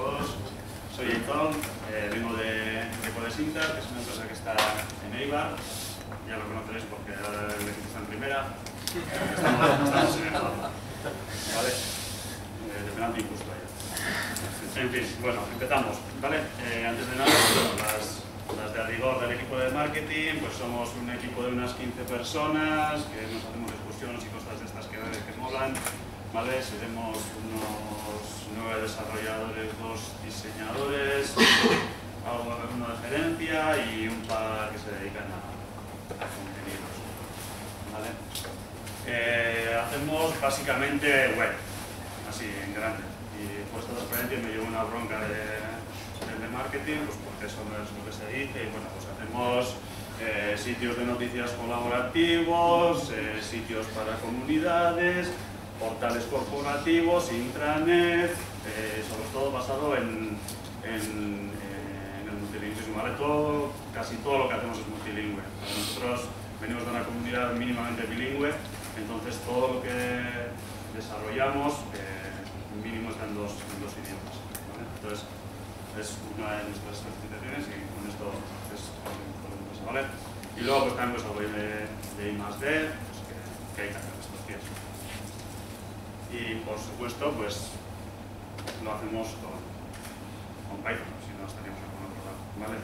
todos. Soy Eitor, vengo de Codesinta, que es una empresa que está en Eibar. Ya lo conoceréis porque ahora el equipo está en primera. Estamos en el mapa. ¿Vale? De penalti injusto allá. En fin, bueno, empezamos. ¿Vale? Antes de nada, las de rigor del equipo de marketing, pues somos un equipo de unas 15 personas que nos hacemos excursiones y cosas de estas que molan. ¿Vale? Seremos unos 9 desarrolladores, 2 diseñadores, uno de gerencia y un par que se dedican a contenidos. ¿Vale? Hacemos básicamente web, así en grande. Y por esta transparencia me llevo una bronca de marketing, pues porque eso no es lo que se dice. Y bueno, pues hacemos sitios de noticias colaborativos, sitios para comunidades, portales corporativos, intranet, sobre todo basado en el multilingüismo, ¿vale? Casi todo lo que hacemos es multilingüe. Nosotros venimos de una comunidad mínimamente bilingüe, entonces todo lo que desarrollamos mínimo está en dos idiomas, ¿vale? Entonces es una de nuestras certificaciones y con esto es con la empresa, ¿vale? Y luego pues también pues algo de I+D, pues que hay que hacer estos días. Y por supuesto, pues lo hacemos con Python, si no estaríamos en otro lado, ¿vale?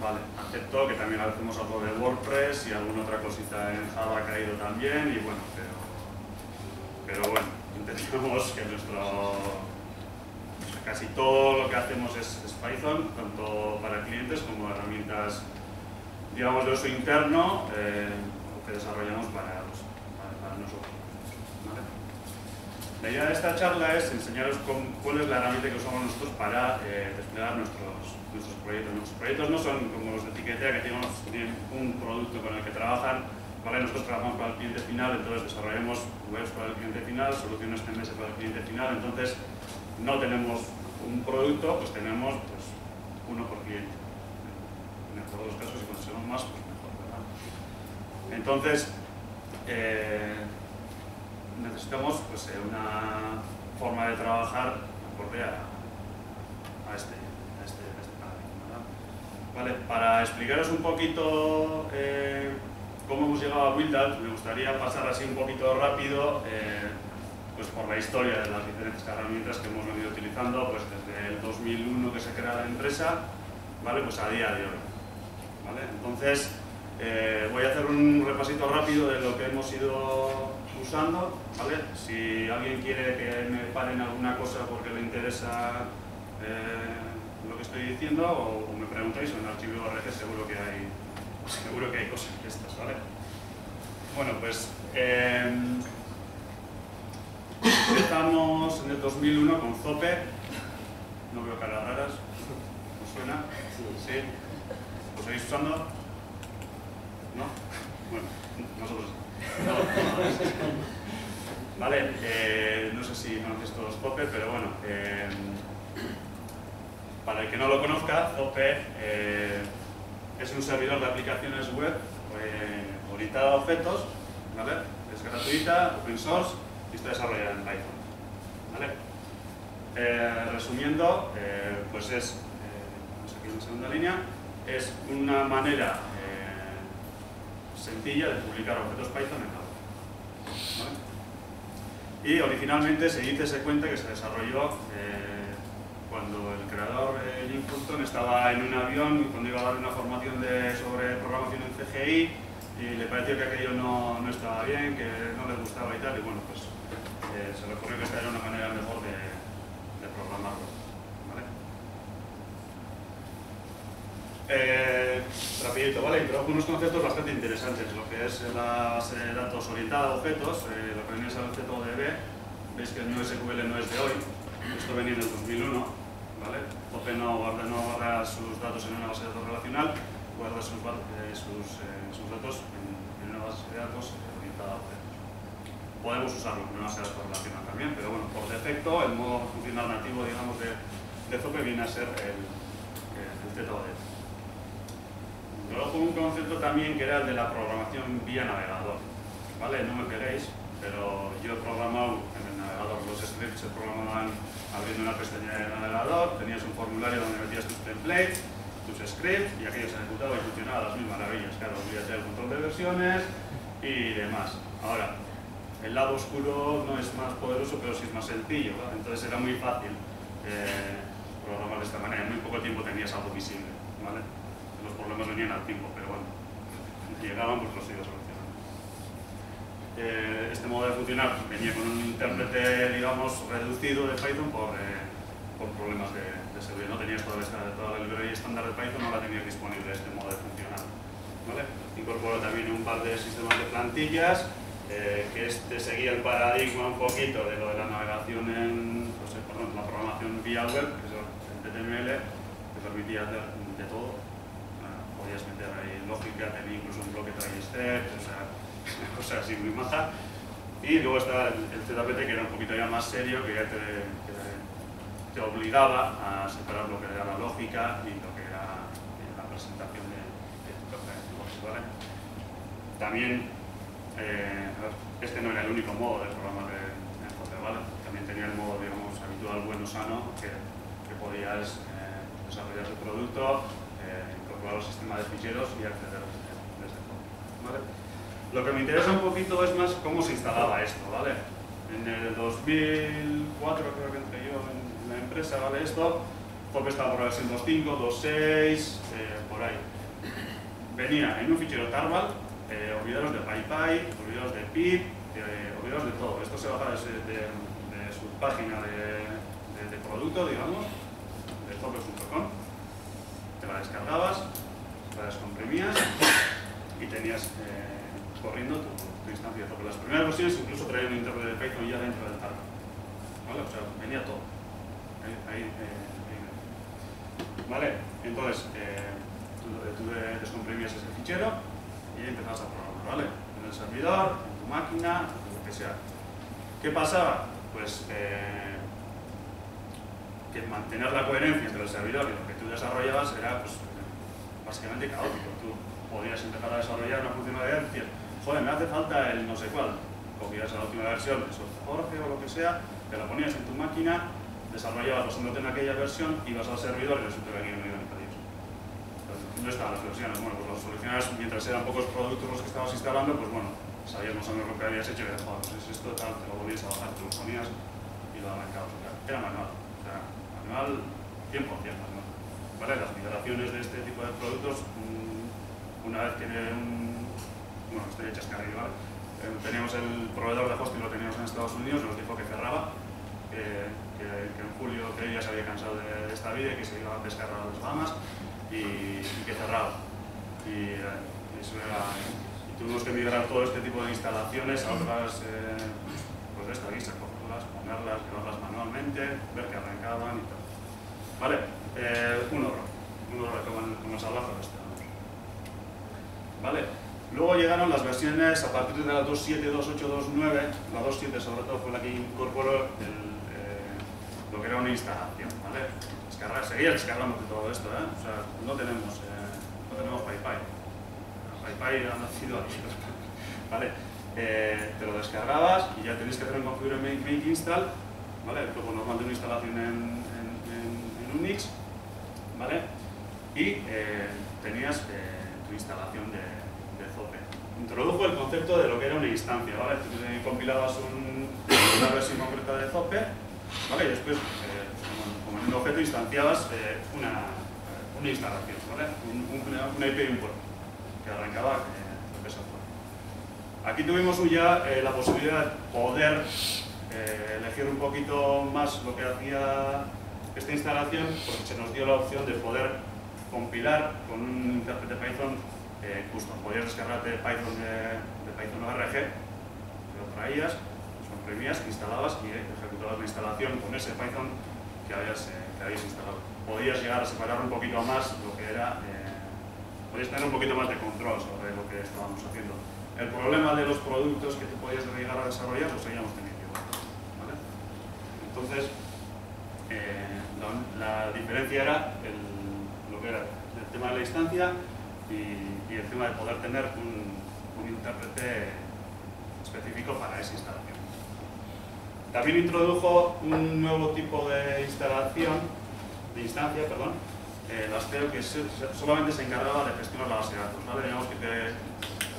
Vale, acepto que también hacemos algo de WordPress y alguna otra cosita en Java ha caído también, y bueno, pero bueno, entendemos que casi todo lo que hacemos es Python, tanto para clientes como herramientas, digamos, de uso interno, que desarrollamos para nosotros. La idea de esta charla es enseñaros cuál es la herramienta que usamos nosotros para desplegar nuestros proyectos. Nuestros proyectos no son como los de Etiquetea, que tienen un producto con el que trabajan, ¿vale? Nosotros trabajamos para el cliente final, entonces desarrollamos webs para el cliente final, soluciones CMS para el cliente final, entonces no tenemos un producto, pues tenemos pues, uno por cliente. En el mejor de los casos, si conseguimos más, pues mejor, ¿verdad? Entonces, necesitamos pues, una forma de trabajar acorde a este paradigma, ¿verdad? Vale, para explicaros un poquito cómo hemos llegado a Buildat, me gustaría pasar así un poquito rápido pues por la historia de las diferentes herramientas que hemos venido utilizando pues desde el 2001 que se crea la empresa, ¿vale? Pues a día de hoy, ¿vale? Entonces voy a hacer un repasito rápido de lo que hemos ido usando, ¿vale? Si alguien quiere que me paren alguna cosa porque le interesa lo que estoy diciendo o me preguntáis, en el archivo RG seguro que hay cosas de estas, ¿vale? Bueno, pues empezamos en el 2001 con Zope. No veo caras raras. ¿Os suena? Sí. ¿Lo seguís usando? ¿No? Bueno, nosotros no. Vale, no sé si conocéis todos Zope, pero bueno, para el que no lo conozca, Zope es un servidor de aplicaciones web orientada a objetos, ¿vale? Es gratuita, open source y está desarrollada en Python, ¿vale? Resumiendo, pues es, vamos aquí en la segunda línea, es una manera sencilla de publicar objetos Python en Java, ¿vale? Y originalmente se cuenta que se desarrolló cuando el creador, Jim Fulton, estaba en un avión cuando iba a dar una formación sobre programación en CGI y le pareció que aquello no estaba bien, que no le gustaba y tal, y bueno, pues se le ocurrió que esta era una manera mejor de programarlo, ¿vale? Rapidito, ¿vale? Introdujo unos conceptos bastante interesantes, lo que es la base de datos orientada a objetos, lo que viene a ser el ZODB, veis que el NoSQL no es de hoy, esto venía en el 2001, ¿vale? Zope no guarda sus datos en una base de datos relacional, guarda sus datos en una base de datos orientada a objetos. Podemos usarlo en una base de datos relacional también, pero bueno, por defecto el modo funcional nativo, digamos, de Zope viene a ser el ZODB. Luego un concepto también que era el de la programación vía navegador, ¿vale? No me peguéis, pero yo he programado en el navegador. Los scripts se programaban abriendo una pestaña del navegador, tenías un formulario donde metías tus templates, tus scripts, y aquello se ejecutaba y funcionaba a las mil maravillas. Claro, olvídate del control de versiones y demás. Ahora, el lado oscuro no es más poderoso, pero sí es más sencillo, ¿vale? Entonces era muy fácil programar de esta manera. En muy poco tiempo tenías algo visible, ¿vale? Los problemas venían al tiempo, pero bueno, llegaban, pues los ibas solucionando. Este modo de funcionar venía con un intérprete, digamos, reducido de Python por problemas de seguridad. No tenías toda la librería estándar de Python, no la tenías disponible este modo de funcionar, ¿vale? Incorporó también un par de sistemas de plantillas, que seguía el paradigma un poquito de lo de la navegación la programación vía web, que es el HTML, que permitía hacer de todo. Podías meter ahí lógica, tenía incluso un bloque try-step, o sea, cosas así muy maja. Y luego está el ZPT, que era un poquito ya más serio, que ya te obligaba a separar lo que era la lógica y lo que era la presentación de tu programa, ¿vale? También, este no era el único modo de programar en José, ¿vale? También tenía el modo, digamos, habitual, bueno, sano, que podías desarrollar tu producto, incorporar el sistema de ficheros y acceder desde todo, ¿vale? Lo que me interesa un poquito es más cómo se instalaba esto, ¿vale? En el 2004 creo que entré yo en la empresa, ¿vale? Esto, Zope estaba por la versión 2.5, 2.6, por ahí. Venía en un fichero tarbal, olvidaros de PyPy, olvidaros de pip, olvidaros de todo. Esto se baja de su página de producto, digamos, de zope.com. Te la descargabas, la descomprimías y tenías corriendo tu instancia de Zope. Las primeras versiones incluso traían un intérprete de Python ya dentro del tarbal, ¿vale? O sea, venía todo. ¿Vale? Entonces, tú descomprimías ese fichero y empezabas a programar, ¿vale? En el servidor, en tu máquina, lo que sea. ¿Qué pasaba? Pues que mantener la coherencia entre el servidor y lo que tú desarrollabas era, pues, básicamente caótico. Tú podías empezar a desarrollar una funcionalidad y decir, joder, me hace falta el no sé cuál. Cogías la última versión de Jorge o lo que sea, te la ponías en tu máquina, desarrollabas basándote en aquella versión, ibas al servidor y resulta que aquí no iban a pedir. No estaban las versiones, bueno, pues las soluciones, mientras eran pocos productos los que estabas instalando, pues bueno, sabías más o menos lo que habías hecho y decías, joder, pues es esto, tal, te lo volvías a bajar, te lo ponías y lo arrancabas. O sea, era manual, o sea, manual 100% manual. ¿Vale? Las migraciones de este tipo de productos, una vez que bueno, estoy hecha escarrillo, ¿vale? Teníamos el proveedor de hosting, lo teníamos en Estados Unidos, nos dijo que cerraba, que en julio que ya se había cansado de esta vida y que se iba a pescar a las Bahamas y que cerraba. Y eso era. Y tuvimos que migrar todo este tipo de instalaciones a otras, pues de esta lista, cogerlas, ponerlas, llevarlas manualmente, ver que arrancaban y todo. ¿Vale? Un horror como el salvaje de este. ¿Vale? Luego llegaron las versiones a partir de la 2.7, 2.8, 2.9. La 2.7 sobre todo fue la que incorporó lo que era una instalación, ¿vale? Seguía descargando de todo esto, ¿eh? O sea, no tenemos PyPy. PyPy ha nacido aquí, ¿vale? Te lo descargabas y ya tenías que hacer un configure make install, ¿vale? El flujo normal de una instalación en Unix, ¿vale? Y tenías tu instalación de Zope. Introdujo el concepto de lo que era una instancia, ¿vale? Tú compilabas una versión concreta de Zope, ¿vale? Y después, como en un objeto, instanciabas una instalación, ¿vale? Una IP y un puerto, que arrancaba lo que es Zope. Aquí tuvimos ya la posibilidad de poder elegir un poquito más lo que hacía esta instalación, porque se nos dio la opción de poder compilar con un intérprete Python custom. Podías descargarte Python de Python ORG, lo traías, lo comprimías, instalabas y ejecutabas la instalación con ese Python que habías instalado. Podías llegar a separar un poquito más lo que era, podías tener un poquito más de control sobre lo que estábamos haciendo. El problema de los productos que tú podías llegar a desarrollar lo seguíamos teniendo, ¿vale? Entonces, la diferencia era lo que era el tema de la instancia y el tema de poder tener un intérprete específico para esa instalación. También introdujo un nuevo tipo de instancia, las CEO, que solamente se encargaba de gestionar la base de datos, ¿vale? Digamos que te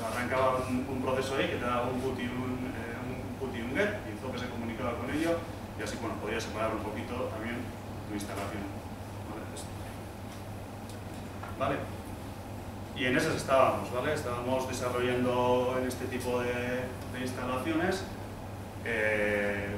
arrancaba un proceso ahí que te daba un put y un get, y Zope se comunicaba con ello, y así, bueno, podías separar un poquito también tu instalación, ¿vale? Y en esas estábamos, ¿vale? Estábamos desarrollando en este tipo de instalaciones.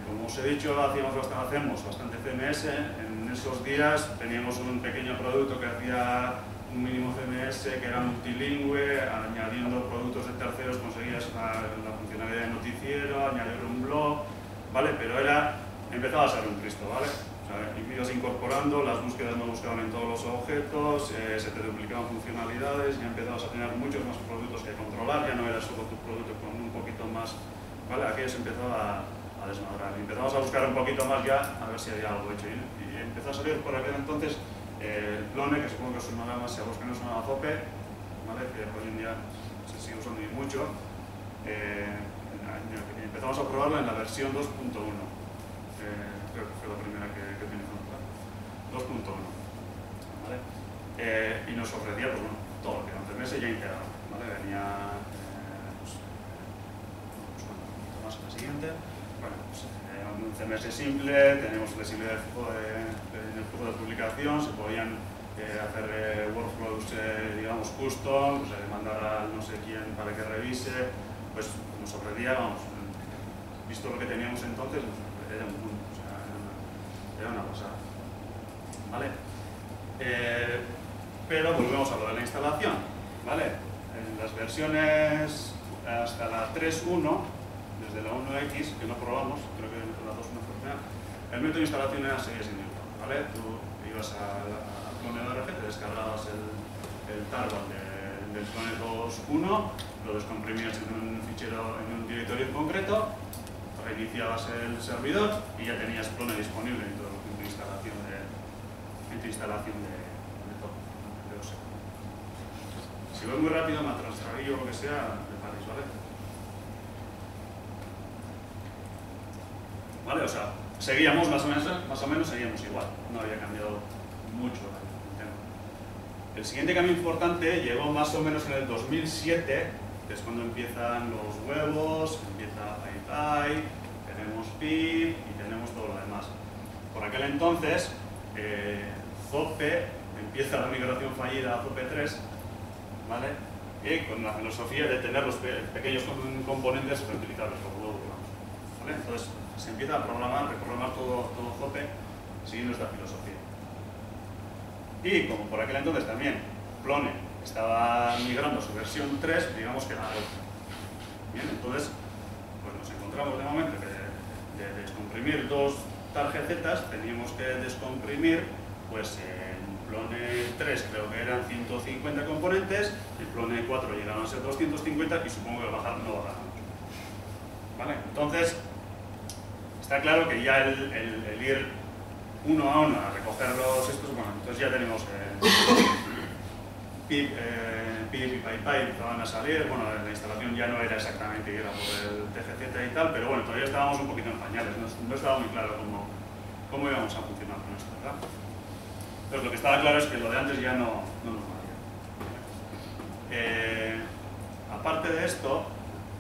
Como os he dicho, hacemos bastante CMS. En esos días teníamos un pequeño producto que hacía un mínimo CMS, que era multilingüe, añadiendo productos de terceros conseguías la funcionalidad de noticiero, añadir un blog, ¿vale? Pero empezaba a ser un Cristo, ¿vale? O sea, ibas incorporando, las búsquedas no buscaban en todos los objetos, se te duplicaban funcionalidades, ya empezabas a tener muchos más productos que controlar, ya no era solo tu producto con un poquito más, ¿vale? Aquello se empezaba a desmadrar. Empezamos a buscar un poquito más ya, a ver si había algo hecho. Y empezó a salir por aquel entonces el Plone, que supongo que os sonará más si a vos que no sonaba Zope, ¿vale? Que hoy en día se sigue usando y mucho. Empezamos a probarlo en la versión 2.1. Creo que fue la primera que utilizamos, 2.1, ¿vale? Y nos ofrecía, pues bueno, todo lo que era un CMS ya integrado, ¿vale? Venía, más en la siguiente. Bueno, pues, un CMS simple, tenemos flexibilidad en el flujo de publicación, se podían hacer workflows, digamos, custom, pues, mandar a no sé quién para que revise, pues nos ofrecía, vamos, visto lo que teníamos entonces, era un mundo, o sea, era una pasada, ¿vale? Pero volvemos a lo de la instalación, ¿vale? En las versiones hasta la 3.1, desde la 1X, que no probamos, creo que la 2 no fue final, el método de instalación seguía siendo igual, ¿vale? Tú ibas a Plone.org, te descargabas el tarball del Plone 2.1, lo descomprimías en un fichero, en un directorio en concreto, reiniciabas el servidor y ya tenías Plone disponible en tu instalación de todo. Si voy muy rápido, me atrasaré o lo que sea, me paréis, ¿vale? ¿Vale? O sea, seguíamos más o menos seguíamos igual, no había cambiado mucho el tema. El siguiente cambio importante llegó más o menos en el 2007, que es cuando empiezan los huevos, empieza PyPy, tenemos PIP y tenemos todo lo demás. Por aquel entonces, Zope empieza la migración fallida a Zope 3, ¿vale? Y con la filosofía de tener los pequeños componentes reutilizables, por luego, ¿vale? Entonces, se empieza a reprogramar todo Zope siguiendo esta filosofía. Y como por aquel entonces también Plone estaba migrando a su versión 3, digamos que la otra. Bien, entonces pues nos encontramos de momento que de descomprimir dos tarjetas teníamos que descomprimir, pues en Plone 3 creo que eran 150 componentes, en Plone 4 llegaron a ser 250 y supongo que no bajaron mucho. ¿Vale? Entonces está claro que ya el ir uno a uno a recoger estos, bueno, entonces ya tenemos PIP y PyPy empezaban a salir, bueno, la instalación ya no era exactamente ir a por el TGZ y tal, pero bueno, todavía estábamos un poquito en pañales, no estaba muy claro cómo íbamos a funcionar con esto, ¿verdad? Entonces lo que estaba claro es que lo de antes ya no nos valía. Aparte de esto,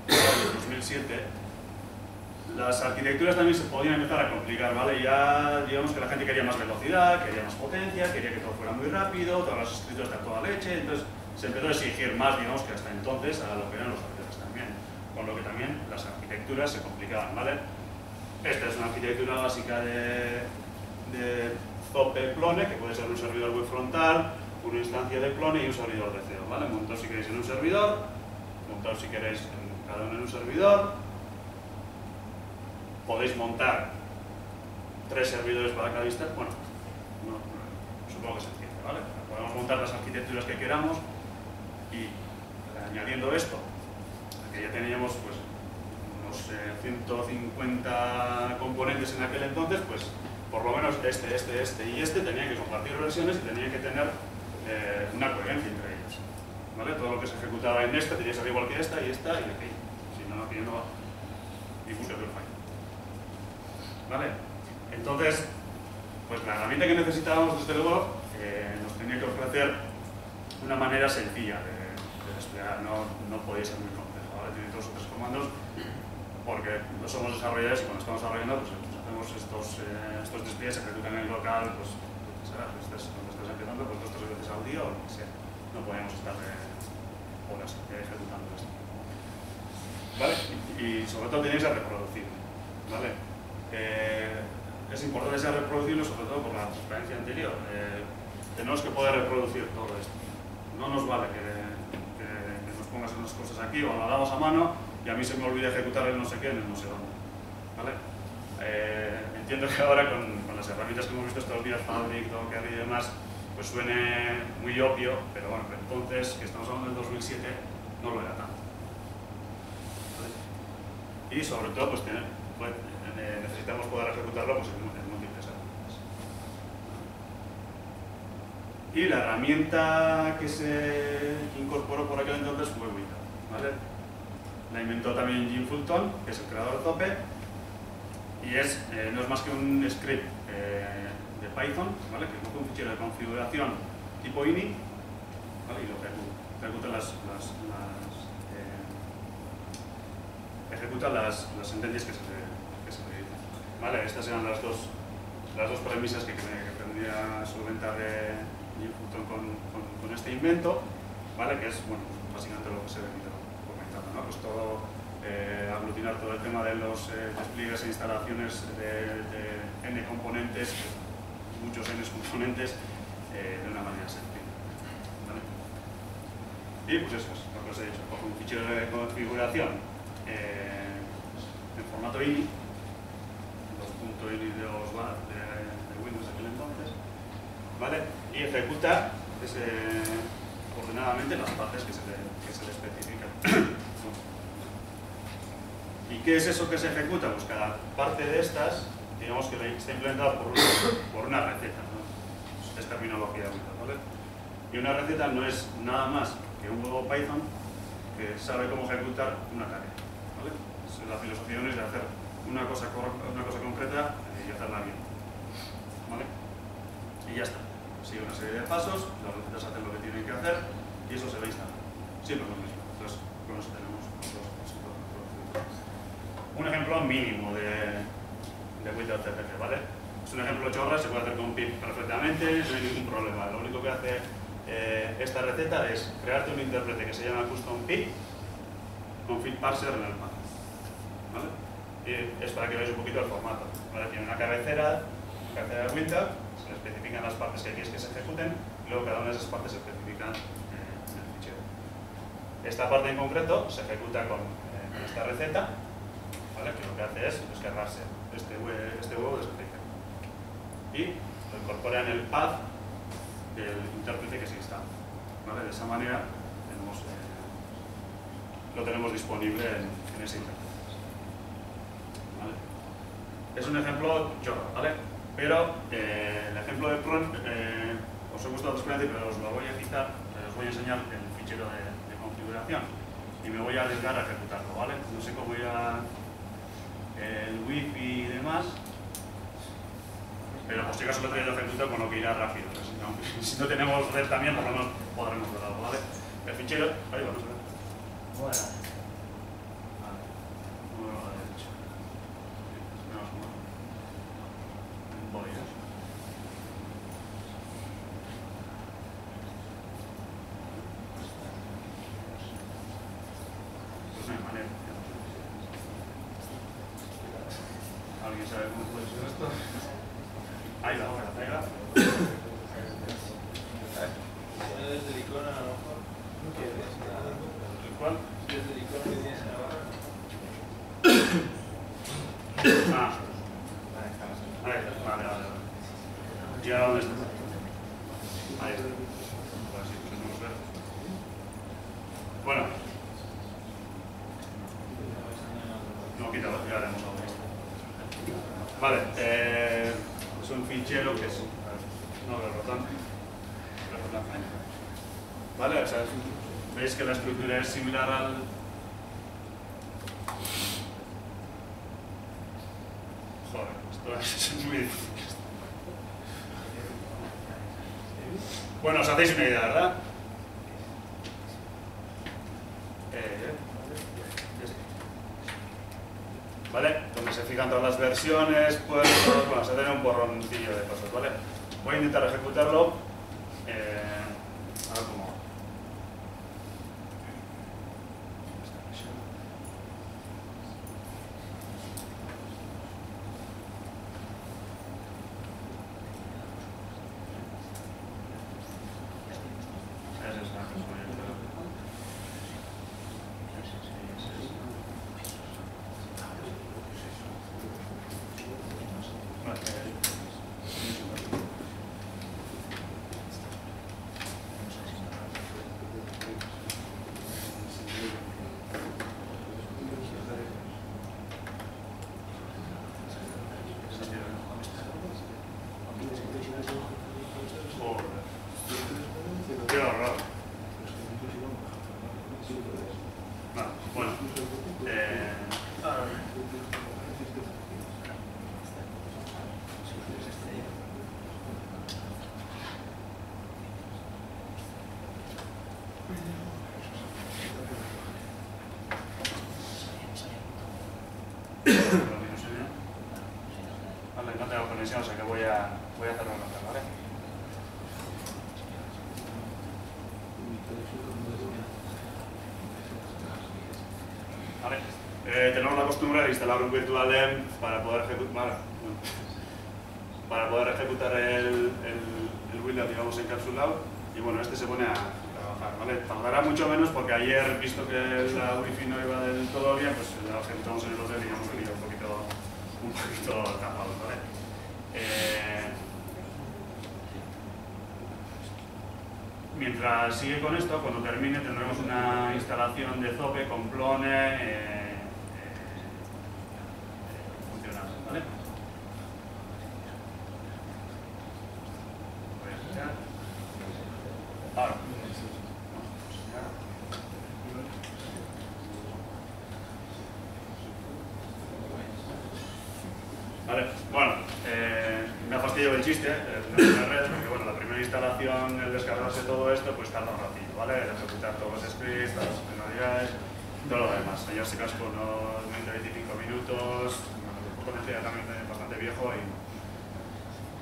en 2007, las arquitecturas también se podían empezar a complicar, ¿vale? Ya digamos que la gente quería más velocidad, quería más potencia, quería que todo fuera muy rápido, todas las escrituras están toda leche, entonces se empezó a exigir más, digamos, que hasta entonces a lo que eran los servidores también, con lo que también las arquitecturas se complicaban, ¿vale? Esta es una arquitectura básica de Zope Plone, que puede ser un servidor web frontal, una instancia de Plone y un servidor de CEO, ¿vale? Montaos si queréis en un servidor, montaos si queréis cada uno en un servidor. Podéis montar 3 servidores para cada instante, bueno, supongo que se entiende, ¿vale? Podemos montar las arquitecturas que queramos y añadiendo esto, que ya teníamos pues unos 150 componentes en aquel entonces, pues por lo menos este y este tenían que compartir versiones y tenían que tener una coherencia entre ellos, ¿vale? Todo lo que se ejecutaba en esta tenía que ser igual que esta y aquella, si no, aquello y búsquete el fallo. ¿Vale? Entonces, pues la herramienta que necesitábamos, desde luego, nos tenía que ofrecer una manera sencilla de desplegar, no podía ser muy compleja, ¿vale? Tiene todos estos comandos, porque no somos desarrolladores y cuando estamos desarrollando, pues hacemos estos despliegues, se ejecutan en el local, pues cuando estés empezando, pues 2 o 3 veces al día o lo que sea. No podemos estar horas ejecutando esto. ¿Vale? Y sobre todo tiene que ser reproducible. ¿Vale? Es importante que sea reproducible, sobre todo por la transparencia anterior. Tenemos que poder reproducir todo esto. No nos vale que nos pongas unas cosas aquí o lo hagamos a mano y a mí se me olvida ejecutar el no sé qué en el no sé dónde. ¿Vale? Entiendo que ahora con las herramientas que hemos visto estos días, Fabric, Docker y demás, pues suene muy obvio, pero bueno, entonces, que estamos hablando del 2007, no lo era tanto. ¿Vale? Y sobre todo, pues necesitamos poder ejecutarlo pues, en múltiples herramientas. Y la herramienta que se incorporó por aquel entonces fue Wita. ¿Vale? La inventó también Jim Fulton, que es el creador de Zope, y no es más que un script de Python, ¿vale? Que coge un fichero de configuración tipo ini, ¿vale? Y lo ejecuta las sentencias que se le dicen. ¿Vale? Estas eran las dos premisas que pretendía solventar Jim Fulton con este invento, ¿vale? Que es, bueno, básicamente lo que se ha venido comentando, ¿no? Pues todo, aglutinar todo el tema de los despliegues e instalaciones de N componentes, muchos N componentes, de una manera sencilla. ¿Vale? Y pues eso es lo que os he dicho, coge un fichero de configuración en formato ini, los .ini de Windows de aquel entonces, ¿vale? Y ejecuta ordenadamente las partes que se le especifican. ¿Y qué es eso que se ejecuta? Pues cada parte de estas, digamos que está implementada por una receta, ¿no? Es terminología Windows, ¿vale? Y una receta no es nada más que un huevo Python que sabe cómo ejecutar una tarea, ¿vale? La filosofía no es de hacer una cosa concreta y hacerla bien, ¿vale? Y ya está. Sigue una serie de pasos, las recetas hacen lo que tienen que hacer y eso se va a instalar. Siempre lo mismo. Entonces, con eso tenemos un ejemplo mínimo de Windows CPC, ¿vale? Es un ejemplo chorra, se puede hacer con pip perfectamente, no hay ningún problema. Lo único que hace esta receta es crearte un intérprete que se llama custom pip con fit parser en el path, ¿vale? Y es para que veáis un poquito el formato, ¿vale? Tiene una cabecera de Windows, se le especifican las partes que quieres que se ejecuten y luego cada una de esas partes se especifican en el fichero. Esta parte en concreto se ejecuta con esta receta, ¿vale? Que lo que hace es descargarse este huevo de especificación y lo incorpora en el path del intérprete que se instala, ¿vale? De esa manera lo tenemos disponible en ese intérprete, ¿vale? Es un ejemplo chorro, ¿vale? Pero el ejemplo de Prun os he gustado la experiencia, pero os lo voy a citar, os voy a enseñar el fichero de configuración y me voy a arriesgar a ejecutarlo, ¿vale? No sé cómo irá el wifi y demás, pero por si acaso lo traigo ejecutar con lo que irá rápido. Si no tenemos red también, por lo menos podremos verlo, ¿vale? El fichero, ahí vamos a ver. Bueno. ¿Alguien sabe cómo puede ser esto? Ahí va, ahí va. Desde el icono a lo mejor. ¿Cuál? Desde el icono que tienes ahora. Ah. Ahí está, vale. ¿Y ahora dónde está? Ahí está. A ver si podemos ver. Bueno. No, quítalo, ya haremos algo. Vale, es un fichero que es... No veo el botón. Vale, o sea, veis que la estructura es similar Es muy difícil. Bueno, os hacéis una idea, ¿verdad? ¿Vale? Donde se fijan todas las versiones, puertos, bueno, se tiene un porroncillo de cosas, ¿vale? Voy a intentar ejecutarlo. A ver cómo. Qué horror. Bueno, vale, no tengo conexión, o sea que voy a hacerlo en otra, ¿vale? Vale. Tenemos la costumbre de instalar un virtualenv para poder ejecutar el Windows, digamos, encapsulado, y bueno, este se pone a trabajar, ¿vale? Tardará mucho menos porque ayer, visto que la Wi-Fi no iba del todo bien, pues la ejecutamos en el hotel y hemos venido un poquito tapados, ¿vale? Mientras sigue con esto, cuando termine tendremos una instalación de Zope con Plone funcionando, ¿vale? Voy a quitar. Ahora. Vale, bueno, me ha fastidiado el chiste de la red, porque bueno, la primera instalación, el descargarse todo esto, pues tarda un ratito, ¿vale? El ejecutar todos los scripts, las funcionalidades, todo lo demás. Ayer se cascó unos 20-25 minutos, el potencial también bastante viejo y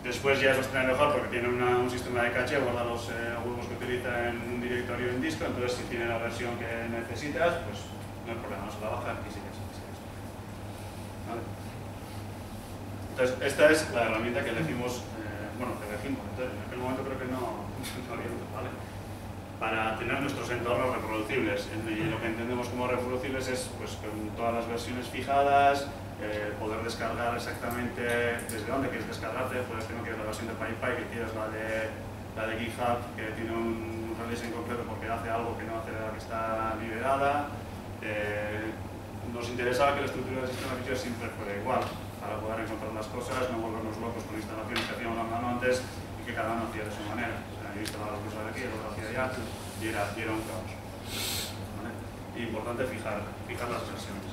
después ya es bastante mejor porque tiene un sistema de caché, guarda los huevos que utiliza en un directorio en disco, entonces si tiene la versión que necesitas, pues no hay problema, se la baja y sigues. ¿Vale? Entonces, esta es la herramienta que elegimos, entonces, en aquel momento creo que no había, ¿vale? Para tener nuestros entornos reproducibles. Y lo que entendemos como reproducibles es, pues, con todas las versiones fijadas, poder descargar exactamente desde dónde quieres descargarte. Puedes tener que ir a la versión de PyPy, que quieres la de GitHub, que tiene un release en concreto porque hace algo que no hace la que está liberada. Nos interesaba que la estructura del sistema de ficheros siempre fuera igual, para poder encontrar las cosas, no volvernos locos con instalaciones que hacíamos a mano antes y que cada uno hacía de su manera. O sea, yo instalaba las cosas de aquí, el otro hacía allá y era un caos. ¿Vale? Importante fijar las versiones.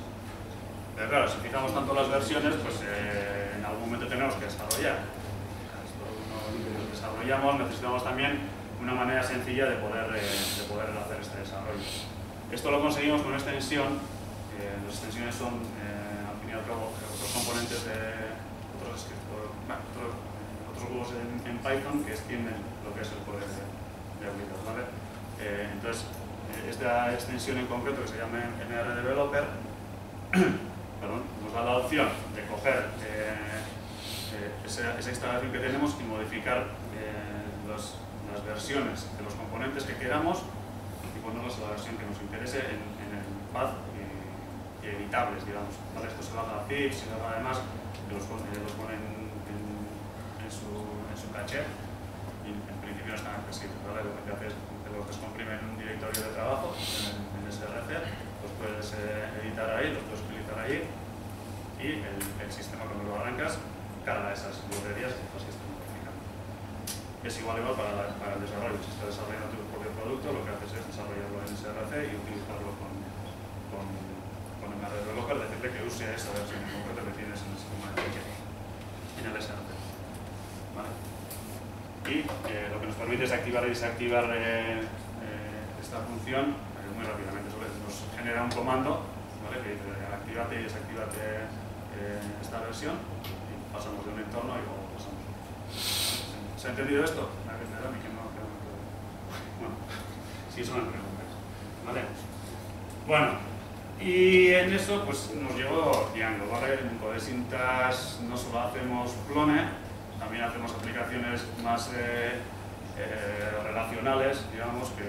Pero claro, si fijamos tanto las versiones, pues en algún momento tenemos que desarrollar. Lo desarrollamos, necesitamos también una manera sencilla de poder hacer este desarrollo. Esto lo conseguimos con una extensión. Las extensiones son, al fin y al cabo, otros componentes de otros juegos en Python que extienden lo que es el poder de Windows, ¿vale? Entonces, esta extensión en concreto, que se llama MRDeveloper, nos da la opción de coger esa instalación que tenemos y modificar las versiones de los componentes que queramos y ponerlos a la versión que nos interese en el path y editables, digamos. ¿Vale? Esto se lo haga a zip, se lo haga además, que los pone en su caché y en principio no están accesibles, ¿vale? Lo que hace es que los descomprime en un directorio de trabajo, en SRC, los puedes editar ahí, los puedes utilizar ahí y el sistema cuando lo arrancas carga esas librerías y las que están modificando. Es igual para el desarrollo. Si estás desarrollando tu propio producto, lo que haces es desarrollarlo en SRC y utilizarlo con el developer, decirle que use esa versión en concreto que tienes en el sistema de ficheros. en el SRC. ¿Vale? Y lo que nos permite es activar y desactivar esta función muy rápidamente. Nos genera un comando, ¿vale? Que dice activate y desactivate esta versión y pasamos de un entorno y luego pasamos. ¿Se ha entendido esto? Bueno, sí, son las preguntas. ¿Vale? Bueno, y en eso pues nos llevó Django, ¿vale? En Codesyntax no solo hacemos clone, también hacemos aplicaciones más relacionales, digamos, que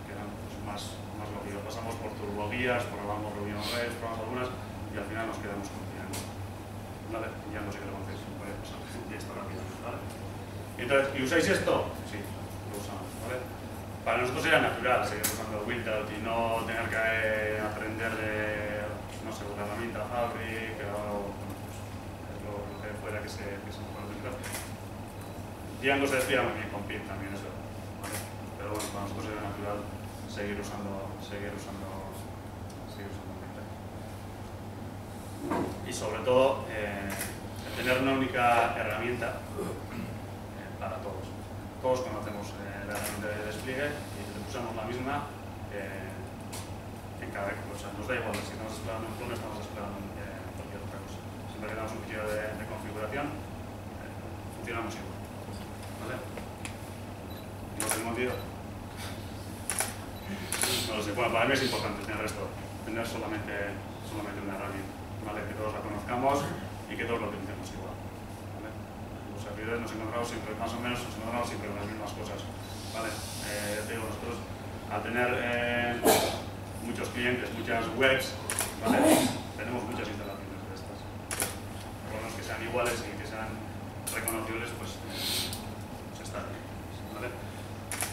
eran pues, más lógicas. Pasamos por turboguías, probamos Ruby on Rails, probamos algunas y al final nos quedamos con Django. ¿Vale? Django sí que lo conocéis, puede pasar y esto rápidamente, ¿vale? Entonces, ¿y usáis esto? Sí, lo usamos, ¿vale? Para nosotros era natural seguir usando Wildcat y no tener que aprender de, no sé, una herramienta Fabric o bueno, pues, lo que fuera que se pueda utilizar. Django se decía muy bien con Pip también eso, ¿vale? Pero bueno, para nosotros era natural seguir usando Wildcat. Y sobre todo, tener una única herramienta para todos. Todos conocemos la herramienta de despliegue y usamos la misma en cada cosa. O sea, nos da igual si estamos desplegando un clone o estamos desplegando cualquier otra cosa. Siempre que tenemos un fichero de configuración, funcionamos igual. ¿Vale? ¿No os he mentido? No lo sé. Bueno, para mí es importante tener esto, tener solamente una herramienta, ¿vale? Que todos la conozcamos y que todos lo utilicemos igual. ¿Vale? Los servidores nos encontramos siempre, más o menos, con las mismas cosas. ¿Vale? Te digo, nosotros al tener muchos clientes, muchas webs, ¿vale? Tenemos muchas instalaciones de estas. Por lo menos que sean iguales y que sean reconocibles, pues está bien. ¿Vale?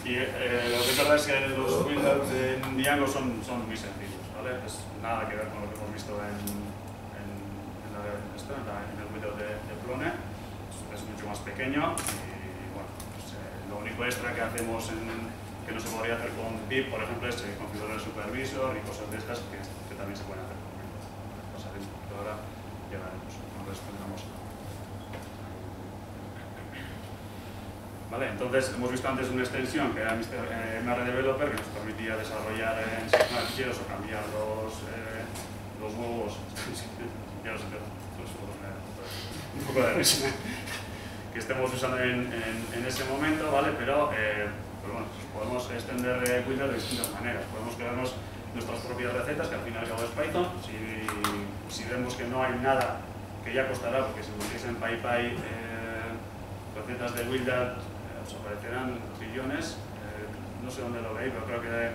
Y lo que es verdad es que los Windows en Django son muy sencillos, ¿vale? Es nada que ver con lo que hemos visto en el Windows de Clone. Es mucho más pequeño y bueno, pues, lo único extra que hacemos que no se podría hacer con Pip, por ejemplo, es configurar el supervisor y cosas de estas que también se pueden hacer con Windows. Pasaremos por ahora, llegaremos, nos respondamos. ¿Vale? Entonces, hemos visto antes una extensión que era MR Developer que nos permitía desarrollar en sistemas de ficheros o cambiar los nuevos. Ya lo sé, un poco de risa que estemos usando en ese momento, ¿vale? Pero bueno, pues podemos extender Wildcat de distintas maneras. Podemos crearnos nuestras propias recetas, que al final y al cabo es Python. Si vemos que no hay nada, que ya costará, porque si busquéis en PyPy recetas de Wildcat, os aparecerán trillones. No sé dónde lo veis, pero creo que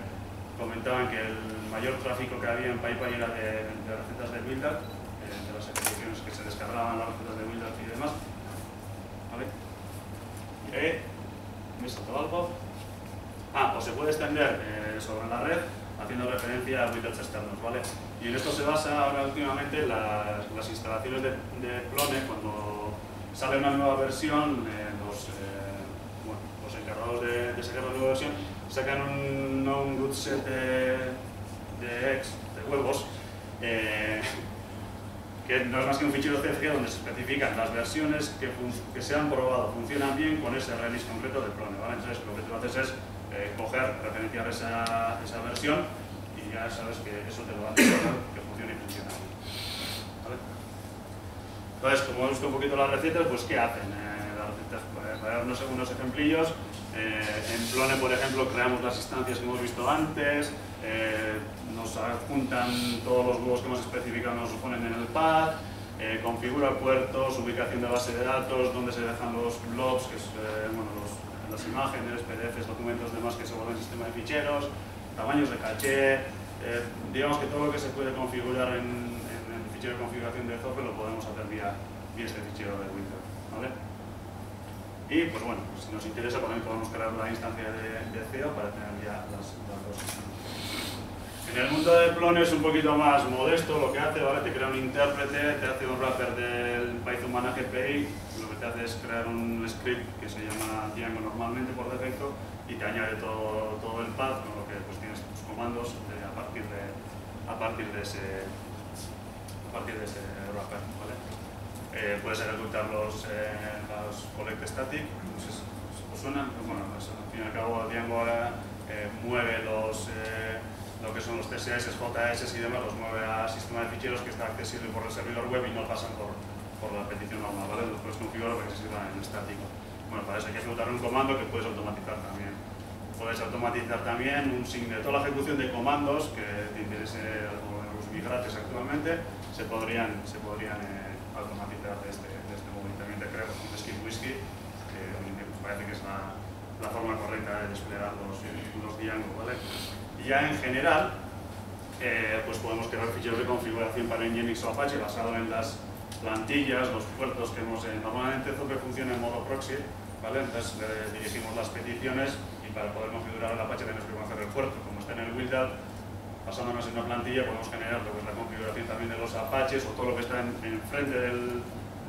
comentaban que el mayor tráfico que había en PyPy era de recetas de Wildcat, de las ejecuciones que se descargaban las recetas de Wildcat y demás. ¿Vale? ¿Me saltó algo? Pues se puede extender sobre la red haciendo referencia a widgets externos, ¿vale? Y en esto se basa ahora últimamente las instalaciones de Clone. Cuando sale una nueva versión, los encargados de sacar la nueva versión sacan un root set de huevos que no es más que un fichero CSV donde se especifican las versiones que se han probado funcionan bien con ese release concreto de Clone, ¿vale? Entonces lo que tú haces es coger, referenciar esa versión y ya sabes que eso te lo va a asegurar que funcione y funciona bien, ¿vale? Entonces, como hemos visto un poquito las recetas, pues ¿qué hacen? Las recetas, para darnos algunos ejemplillos, en Clone, por ejemplo, creamos las instancias que hemos visto antes, nos adjuntan todos los huevos que hemos especificado, nos los ponen en el path, configura puertos, ubicación de base de datos, donde se dejan los blobs, que es las imágenes, PDFs, documentos, demás que se vuelven sistema de ficheros, tamaños de caché, digamos que todo lo que se puede configurar en el fichero de configuración de Zope lo podemos hacer vía este fichero de Windows, ¿vale? Y pues bueno, pues si nos interesa también podemos crear la instancia de CEO para tener ya las dos instancias. En el mundo de Clone es un poquito más modesto lo que hace, ¿vale? Te crea un intérprete, te hace un wrapper del Python Manage API, lo que te hace es crear un script que se llama Django normalmente por defecto y te añade todo el path, con lo que pues tienes tus comandos a partir de ese wrapper, ¿vale? puedes ejecutar los collect static. Pues ¿os suenan? Pues bueno, pues, al fin y al cabo Django mueve lo que son los CSS, JS y demás, los mueve a sistema de ficheros que está accesible por el servidor web y no pasan por la petición normal, ¿vale? Los puedes configurar para que se sirvan en estático. Bueno, para eso hay que ejecutar un comando que puedes automatizar también. Puedes automatizar también un signo de toda la ejecución de comandos que te interese o los migrantes actualmente se podrían automatizar de este modo. Y también te creas un skip whisky que parece que es la forma correcta de desplegar los Django, ¿vale? Y ya en general pues podemos crear ficheros de configuración para Nginx o Apache basado en las plantillas, los puertos que hemos... normalmente Zope funciona en modo proxy, ¿vale? Entonces dirigimos las peticiones y para poder configurar el Apache tenemos que conocer el puerto. Como está en el build-out, basándonos en una plantilla podemos generar lo que es la configuración también de los Apaches o todo lo que está enfrente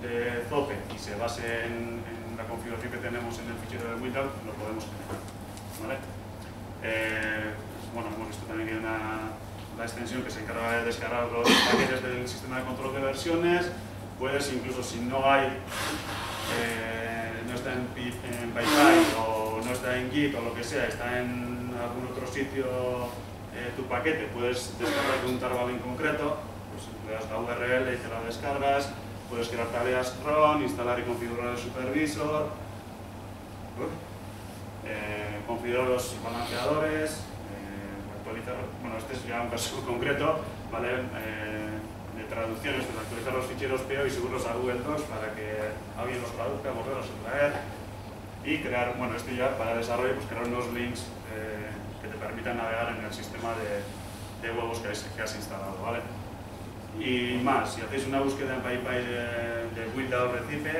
de Zope y se base en la configuración que tenemos en el fichero de build-out, lo podemos generar, ¿vale? Bueno, hemos visto también que hay la extensión que se encarga de descargar los paquetes del sistema de control de versiones. Puedes, incluso si no hay, no está en PyPy o no está en Git o lo que sea, está en algún otro sitio tu paquete, puedes descargar un tarball en concreto, pues le das la URL y te la descargas, puedes crear tareas cron, instalar y configurar el supervisor, configurar los balanceadores, actualizar, bueno, este es ya un caso concreto, ¿vale? De traducciones, pues actualizar los ficheros PO y subirlos a Google Docs para que alguien los traduzca, volverlos a traer y crear, bueno, esto ya para desarrollo, pues crear unos links que te permitan navegar en el sistema de huevos que has instalado, ¿vale? Y más, si hacéis una búsqueda en PyPy de Windows Recipe,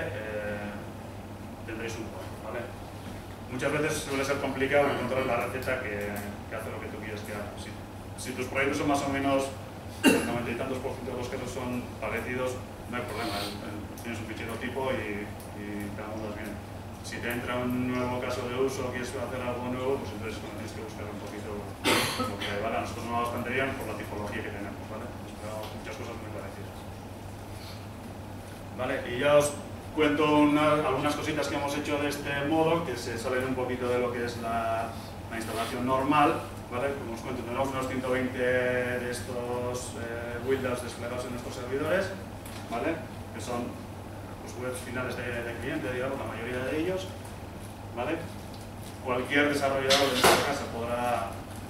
tendréis un post, ¿vale? Muchas veces suele ser complicado encontrar la receta que hace lo que tú quieres que haga. Si tus proyectos son más o menos, el 90 y tantos % de los casos son parecidos, no hay problema, tienes un fichero tipo y cada uno es bien. Si te entra un nuevo caso de uso o quieres hacer algo nuevo, pues entonces tienes que buscar un poquito lo que hay, ¿vale? A nosotros nos va bastante bien por la tipología que tenemos, ¿vale? Esperamos muchas cosas muy parecidas. ¿Vale? Y ya os cuento algunas cositas que hemos hecho de este modo, que se salen un poquito de lo que es la instalación normal, ¿vale? Como os cuento, tenemos unos 120 de estos Windows desplegados en nuestros servidores, ¿vale? Que son pues, webs finales de cliente, digamos, la mayoría de ellos, ¿vale? Cualquier desarrollador de nuestra casa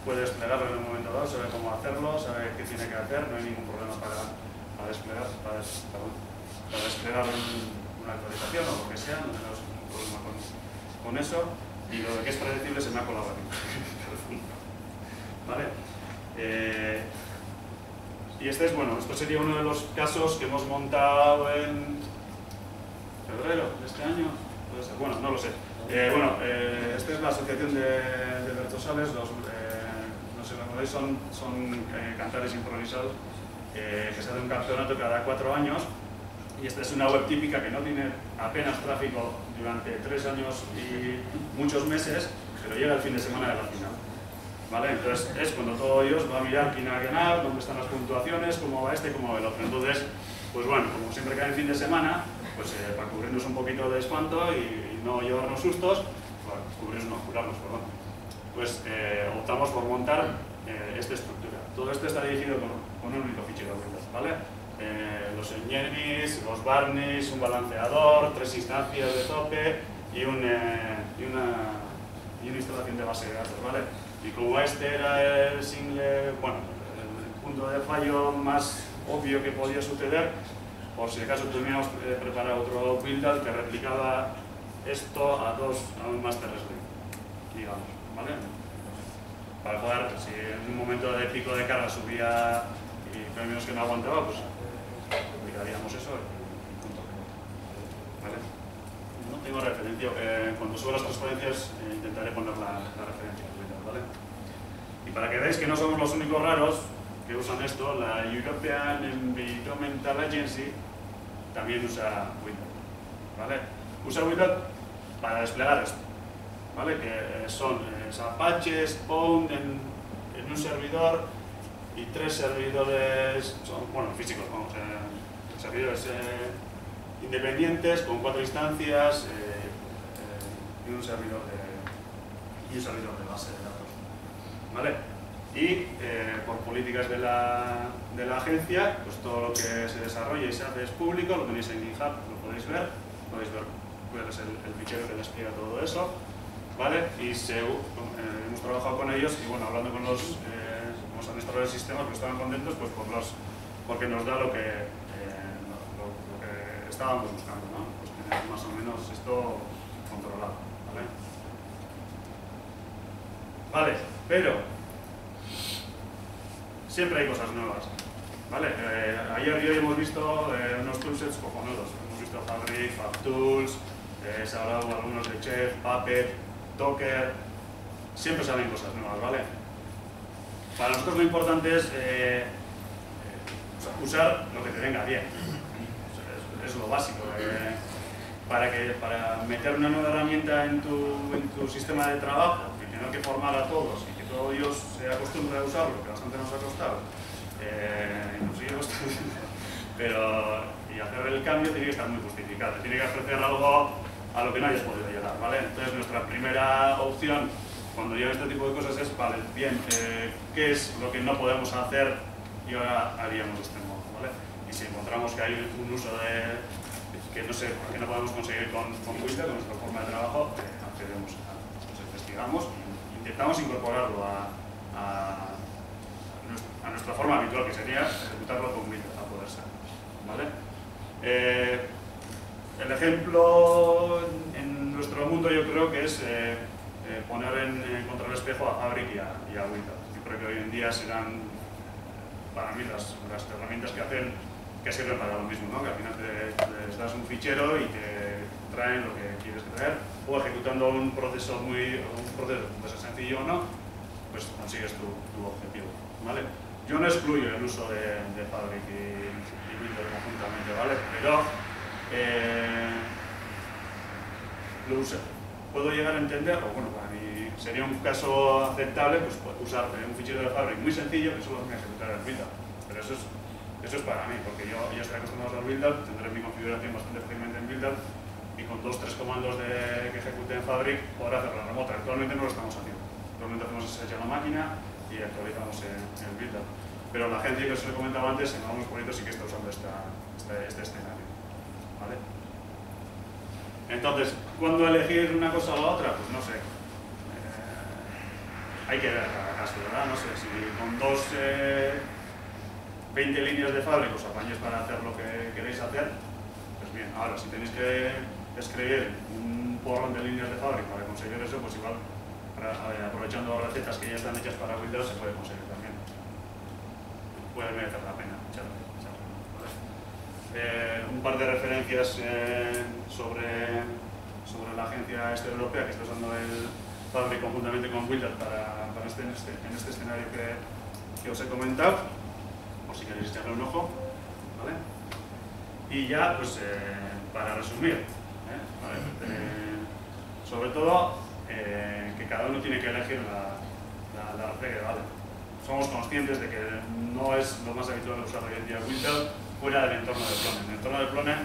puede desplegarlo en un momento dado, sabe cómo hacerlo, sabe qué tiene que hacer, no hay ningún problema para desplegar una actualización o lo que sea, no tenemos ningún problema con eso. Y lo de que es predecible se me ha colado aquí. ¿Vale? Y este es, bueno, esto sería uno de los casos que hemos montado en febrero de este año. ¿Puede ser? Bueno, no lo sé. Esta es la asociación de virtuosales, no sé lo que veis, son cantares improvisados que se hace un campeonato cada 4 años. Y esta es una web típica que no tiene apenas tráfico durante 3 años y muchos meses, pero llega el fin de semana de la final. ¿Vale? Entonces es cuando todo Dios va a mirar quién ha ganado, dónde están las puntuaciones, cómo va este, cómo va el otro. Entonces, pues bueno, como siempre cae el fin de semana, pues para cubrirnos un poquito de espanto y no llevarnos sustos, bueno, curarnos, perdón, pues optamos por montar esta estructura. Todo esto está dirigido con un único fichero Windows, ¿vale? Los Nginx, los Barneys, un balanceador, 3 instancias de tope y una instalación de base de datos, ¿vale? Y como este era el punto de fallo más obvio que podía suceder, por si acaso teníamos preparado otro build que replicaba esto a un master slave, digamos, ¿vale? Para poder, si en un momento de pico de carga subía y vimos que no aguantaba, pues aplicaríamos eso y punto. ¿Vale? No tengo referencia, cuando suba las transparencias intentaré poner la referencia, ¿vale? Y para que veáis que no somos los únicos raros que usan esto, la European Environmental Agency también usa Windows, ¿vale? Usa Windows para desplegar esto, ¿vale? Que son Apache, Spawn en un servidor y 3 servidores, son, bueno, físicos, vamos, servidores independientes con 4 instancias y un servidor de base de datos, ¿vale? Y por políticas de la agencia, pues todo lo que se desarrolla y se hace es público, lo tenéis en GitHub, lo podéis ver cuál es el fichero que despliega todo eso, ¿vale? Y hemos trabajado con ellos y bueno, hablando con los administradores de sistemas, que estaban contentos pues porque nos da lo que estábamos buscando, ¿no? Pues tener más o menos esto controlado, ¿vale? Vale, pero siempre hay cosas nuevas, ¿vale? Ayer y hoy hemos visto unos toolsets cojonudos. Hemos visto Fabric, FabTools, se ha hablado algunos de Chef, Puppet, Docker. Siempre salen cosas nuevas, ¿vale? Para nosotros lo importante es usar lo que te venga bien. Es lo básico. Para meter una nueva herramienta en tu sistema de trabajo y tener que formar a todos y que todos ellos se acostumbren a usarlo, que bastante nos ha costado, nos sigue costando, pero y hacer el cambio tiene que estar muy justificado, tiene que ofrecer algo a lo que no hayas podido llegar, ¿vale? Entonces nuestra primera opción cuando llegan este tipo de cosas es, vale, bien, ¿qué es lo que no podemos hacer y ahora haríamos de este modo, ¿vale? Y si encontramos que hay un uso que no sé, que no podemos conseguir con Twitter, con nuestra forma de trabajo, accedemos pues investigamos e intentamos incorporarlo a nuestra forma habitual, que sería ejecutarlo con Twitter, a poder ser, ¿vale? El ejemplo en nuestro mundo yo creo que es poner contra el espejo a Fabric y a Windows. Yo creo que hoy en día serán, para mí, las herramientas que sirven para lo mismo, ¿no? Que al final les das un fichero y te traen lo que quieres traer, o ejecutando un proceso sencillo o no, pues consigues tu objetivo, ¿vale? Yo no excluyo el uso de Fabric y Windows conjuntamente, ¿vale? Pero puedo llegar a entender, o bueno, para mí sería un caso aceptable, pues usar un fichero de Fabric muy sencillo que solo me ejecutar el Windows, pero eso es para mí, porque yo ya estoy acostumbrado al Builder, tendré mi configuración bastante fácilmente en Builder y con 2-3 comandos que ejecute en Fabric podré hacerlo remota. Actualmente no lo estamos haciendo. Actualmente hacemos ese a la máquina y actualizamos en Builder. Pero la gente que os he comentado antes, en algunos proyectos sí que está usando este escenario, ¿vale? Entonces, ¿cuándo elegir una cosa o la otra? Pues no sé. Hay que ver cada caso, ¿verdad? No sé, si con 20 líneas de Fabric os apañéis para hacer lo que queréis hacer, pues bien. Ahora, si tenéis que escribir un porrón de líneas de Fabric para conseguir eso, pues igual, aprovechando recetas que ya están hechas para Windows, se puede conseguir también. Puede merecer la pena echarle, ¿vale? Un par de referencias sobre la agencia europea que está usando el Fabric conjuntamente con Builder en este escenario que os he comentado, por si queréis echarle un ojo, ¿vale? Y ya, pues, para resumir, sobre todo, que cada uno tiene que elegir la red que vale. Somos conscientes de que no es lo más habitual usar hoy en día Windows fuera del entorno de Plone. En el entorno de Plone,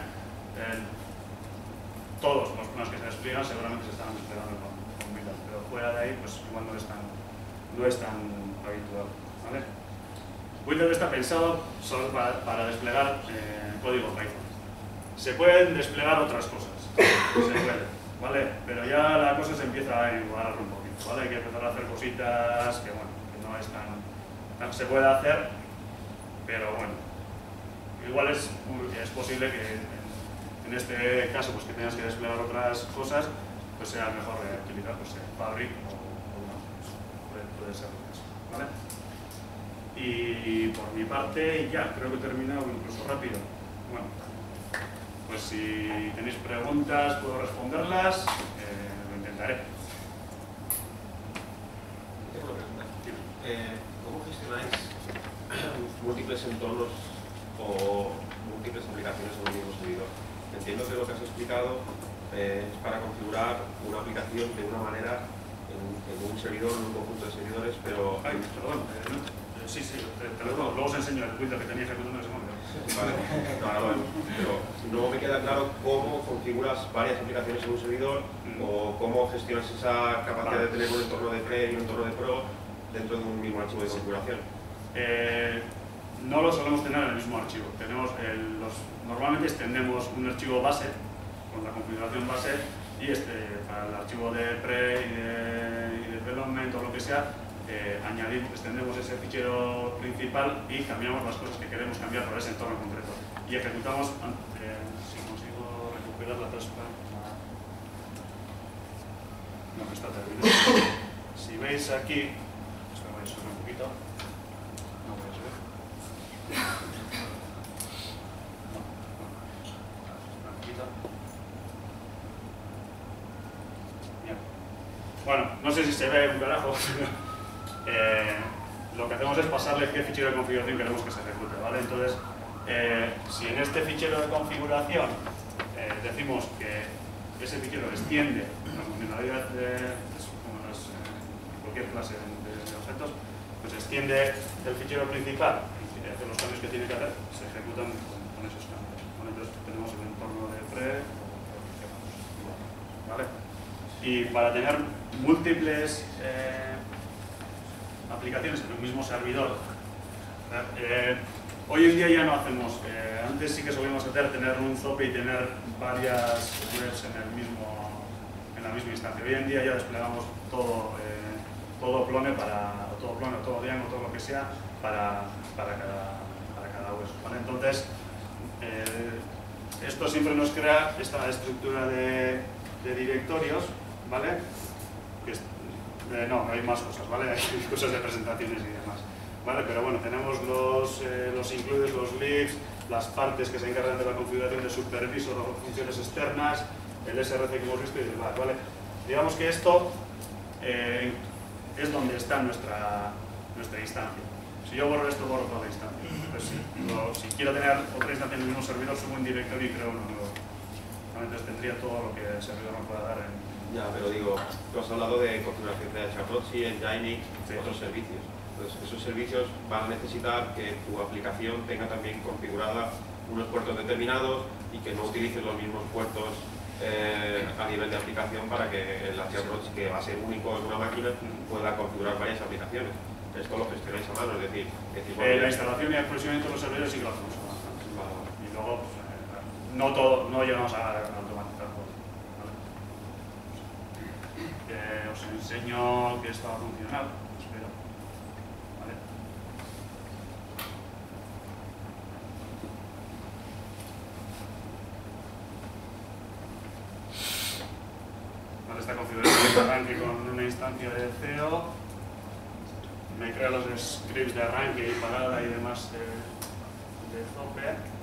todos los planos que se despliegan seguramente se están desplegando con Windows, pero fuera de ahí, pues igual no es tan habitual, ¿vale? Windows está pensado solo para desplegar código Python. Se pueden desplegar otras cosas, se puede, ¿vale? Pero ya la cosa se empieza a igualar un poquito, ¿vale? Hay que empezar a hacer cositas que, bueno, que no es tan se puede hacer, pero bueno, igual es posible que en este caso, pues que tengas que desplegar otras cosas, pues sea mejor utilizar pues, Fabric o una, pues, puede ser eso, ¿vale? Y por mi parte ya, creo que he terminado incluso rápido. Bueno, pues si tenéis preguntas puedo responderlas, lo intentaré. Tengo una pregunta. ¿Cómo gestionáis múltiples entornos o múltiples aplicaciones en un mismo servidor? Entiendo que lo que has explicado es para configurar una aplicación de una manera en un servidor, en un conjunto de servidores, pero... Ay, perdón, Sí, luego os enseño el Windows que tenía ejecutando en ese momento. Vale, ahora lo vemos. Pero no me queda claro cómo configuras varias aplicaciones en un servidor o cómo gestionas esa capacidad de tener un entorno de pre y un entorno de pro dentro de un mismo archivo de configuración. No lo solemos tener en el mismo archivo. Normalmente extendemos un archivo base con la configuración base y para el archivo de pre y de development o lo que sea, extendemos ese fichero principal y cambiamos las cosas que queremos cambiar para ese entorno concreto. Y ejecutamos, si consigo recuperar la transparencia. No, que está terminado. Si veis aquí, voy a subir un poquito. No voy a subir. Un poquito. Bien. Bueno, no sé si se ve un carajo. Lo que hacemos es pasarle qué fichero de configuración queremos que se ejecute, ¿vale? Entonces, si en este fichero de configuración decimos que ese fichero extiende la funcionalidad como cualquier clase de objetos, pues extiende el fichero principal y hace los cambios que tiene que hacer, se ejecutan con esos cambios, ¿vale? Entonces tenemos el entorno de pre, ¿vale? Y para tener múltiples aplicaciones en un mismo servidor, hoy en día ya no hacemos, antes sí que solíamos tener un zope y tener varias webs en la misma instancia. Hoy en día ya desplegamos todo clone todo Django, todo lo que sea para cada web, ¿vale? Entonces, esto siempre nos crea esta estructura de directorios, ¿vale? No hay más cosas, ¿vale? Hay cosas de presentaciones y demás, ¿vale? Pero bueno, tenemos los includes, los libs, las partes que se encargan de la configuración de supervisor o funciones externas, el SRC que hemos visto y demás, ¿vale? Digamos que esto es donde está nuestra instancia. Si yo borro esto, borro toda la instancia. Entonces, si quiero tener otra instancia en el mismo servidor, subo un directorio y creo uno nuevo. Entonces tendría todo lo que el servidor me pueda dar en... Ya, pero digo, tú has hablado de configuración de HAProxy, Nginx, otros servicios. Entonces, esos servicios van a necesitar que tu aplicación tenga también configurada unos puertos determinados y que no utilices los mismos puertos a nivel de aplicación para que el HAProxy, que va a ser único en una máquina, pueda configurar varias aplicaciones. Esto lo gestionáis a mano, es decir bueno, la instalación y aproximación de los servidores sí que lo hacemos. Y luego, pues, no llegamos a automatizarlo. Os enseño que esto va a funcionar, espero. ¿Vale? Vale, esta configuración de arranque con una instancia de CEO. Me crea los scripts de arranque y parada y demás de Zope.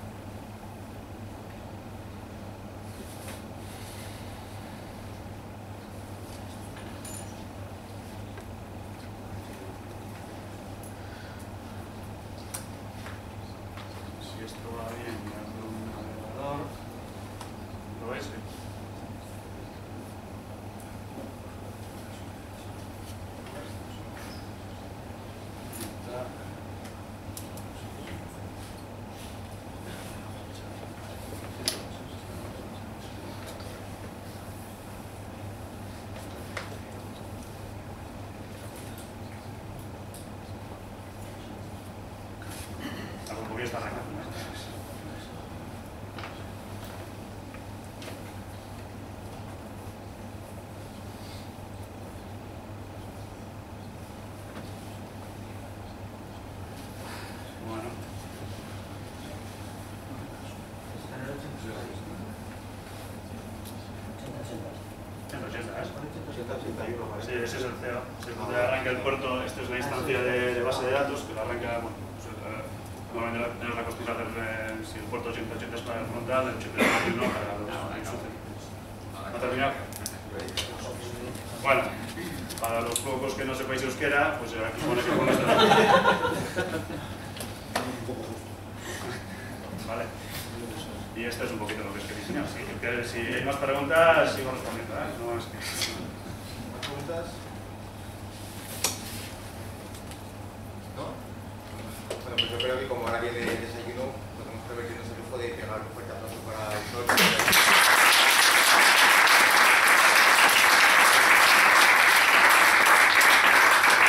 Si esto va bien, me abro un navegador. ¿Lo veis? Está arrancando. Bueno. Sí, ese es el CEO. Se arranca el puerto, esta es la instancia de base de datos que lo arranca. Normalmente tenemos la costumbre de hacer si el puerto 8080 es para el frontal, el 8081 para los ¿ha terminado? Bueno, para los pocos que no sepáis euskera, pues aquí pone que pone esto. Vale. Y esto es un poquito lo que es que diseñar. Si hay más preguntas, sigo respondiendo. No es que... ¿Más preguntas? ¿No? creo que como ahora viene el desayuno, podemos permitirnos el lujo de pegar un fuerte aplauso para el